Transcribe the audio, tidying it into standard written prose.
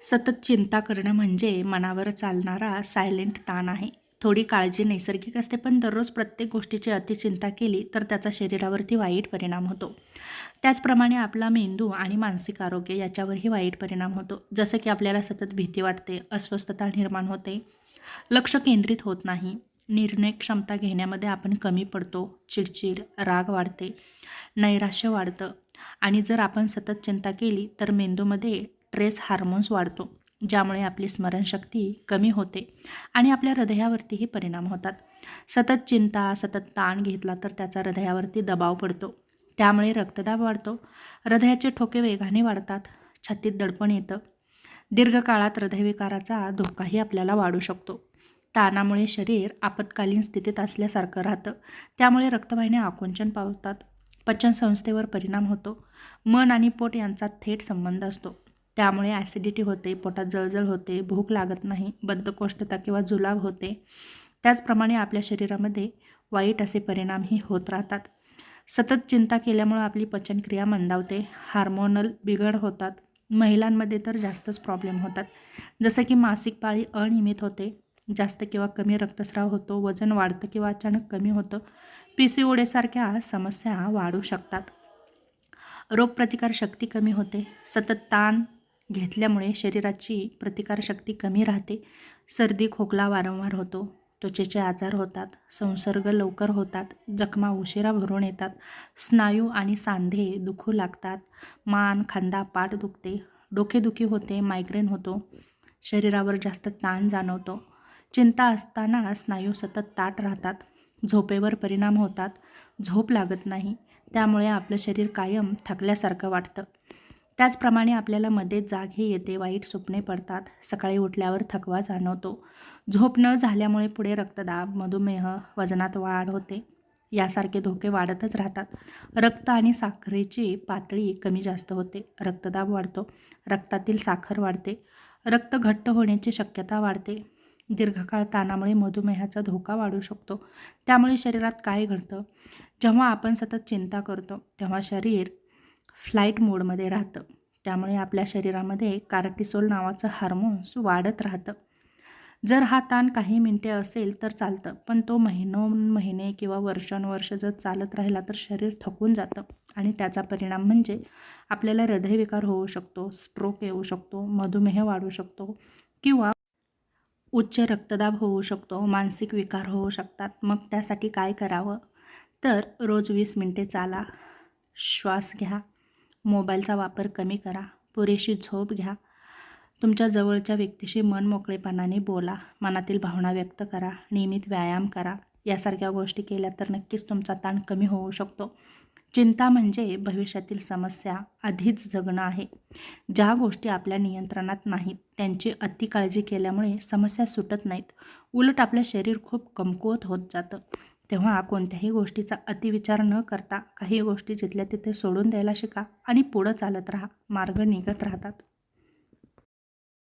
सतत चिंता करणं म्हणजे मनावर चालणारा सायलेंट ताण आहे. थोडी काळजी नैसर्गिक असते, पण दररोज प्रत्येक गोष्टीची अतिचिंता केली तर त्याचा शरीरावरती वाईट परिणाम होतो. त्याचप्रमाणे आपला मेंदू आणि मानसिक आरोग्य याच्यावरही वाईट परिणाम होतो. जसं की आपल्याला सतत भीती वाटते, अस्वस्थता निर्माण होते, लक्ष केंद्रित होत नाही, निर्णय क्षमता घेण्यामध्ये आपण कमी पडतो, चिडचिड, राग वाढते, नैराश्य वाढतं आणि जर आपण सतत चिंता केली तर मेंदूमध्ये स्ट्रेस हार्मोन्स वाढतो, ज्यामुळे आपली स्मरणशक्ती कमी होते आणि आपल्या हृदयावरतीही परिणाम होतात. सतत चिंता, सतत ताण घेतला तर त्याचा हृदयावरती दबाव पडतो. त्यामुळे रक्तदाब वाढतो, हृदयाचे ठोके वेगाने वाढतात, छातीत दडपण येतं. दीर्घकाळात हृदयविकाराचा धोकाही आपल्याला वाढू शकतो. ताणामुळे शरीर आपत्कालीन स्थितीत असल्यासारखं राहतं. त्यामुळे रक्तवाहिन्या आकुंचन पावतात, पचनसंस्थेवर परिणाम होतो, मन आणि पोट यांचा थेट संबंध असतो. त्यामुळे ॲसिडिटी होते, पोटात जळजळ होते, भूक लागत नाही, बद्धकोष्ठता किंवा जुलाब होते. त्याचप्रमाणे आपल्या शरीरामध्ये वाईट असे परिणामही होत राहतात. सतत चिंता केल्यामुळं आपली पचनक्रिया मंदावते, हार्मोनल बिघड होतात. महिलांमध्ये तर जास्तच प्रॉब्लेम होतात, जसं की मासिक पाळी अनियमित होते, जास्त किंवा कमी रक्तस्राव होतो, वजन वाढतं किंवा अचानक कमी होतं, PCOD सारख्या समस्या वाढू शकतात. रोगप्रतिकारशक्ती कमी होते, सतत ताण घेतल्यामुळे शरीराची प्रतिकारशक्ती कमी राहते, सर्दी खोकला वारंवार होतो, त्वचेचे आजार होतात, संसर्ग लवकर होतात, जखमा उशिरा भरून येतात, स्नायू आणि सांधे दुखू लागतात, मान खांदा पाठ दुखते, डोकेदुखी होते, मायग्रेन होतो, शरीरावर जास्त ताण जाणवतो. चिंता असताना स्नायू सतत ताठ राहतात, झोपेवर परिणाम होतात, झोप लागत नाही, त्यामुळे आपलं शरीर कायम थकल्यासारखं वाटतं. त्याचप्रमाणे आपल्याला मध्येच जागही येते, वाईट स्वप्ने पडतात, सकाळी उठल्यावर थकवा जाणवतो. झोप न झाल्यामुळे पुढे रक्तदाब, मधुमेह, वजनात वाढ होते, यासारखे धोके वाढतच राहतात. रक्त आणि साखरेची पातळी कमी जास्त होते, रक्तदाब वाढतो, रक्तातील साखर वाढते, रक्त घट्ट होण्याची शक्यता वाढते. दीर्घकाळ ताणामुळे मधुमेहाचा धोका वाढू शकतो. त्यामुळे शरीरात काय घडतं, जेव्हा आपण सतत चिंता करतो तेव्हा शरीर फ्लाईट मोडमध्ये राहतं. त्यामुळे आपल्या शरीरामध्ये कार्टिसोल नावाचं हार्मोन्स वाढत राहतं. जर हा ताण काही मिनिटे असेल तर चालतं, पण तो महिने किंवा वर्षानुवर्ष जर चालत राहिला तर शरीर थकून जातं आणि त्याचा परिणाम म्हणजे आपल्याला हृदयविकार होऊ शकतो, स्ट्रोक येऊ शकतो, मधुमेह वाढू शकतो किंवा उच्च रक्तदाब होऊ शकतो, मानसिक विकार होऊ शकतात. मग त्यासाठी काय करावं? तर रोज 20 मिनिटे चाला, श्वास घ्या, मोबाईलचा वापर कमी करा, पुरेशी झोप घ्या, तुमच्या जवळच्या व्यक्तीशी मन मोकळेपणाने बोला, मनातील भावना व्यक्त करा, नियमित व्यायाम करा. यासारख्या गोष्टी केल्या तर नक्कीच तुमचा ताण कमी होऊ शकतो. चिंता म्हणजे भविष्यातील समस्या आधीच जगणं आहे. ज्या गोष्टी आपल्या नियंत्रणात नाहीत त्यांची अति काळजी केल्यामुळे समस्या सुटत नाहीत, उलट आपलं शरीर खूप कमकुवत होत जातं. तेव्हा कोणत्याही गोष्टीचा अतिविचार न करता काही गोष्टी जिथल्या तिथे सोडून द्यायला शिका आणि पुढं चालत राहा, मार्ग निघत राहतात.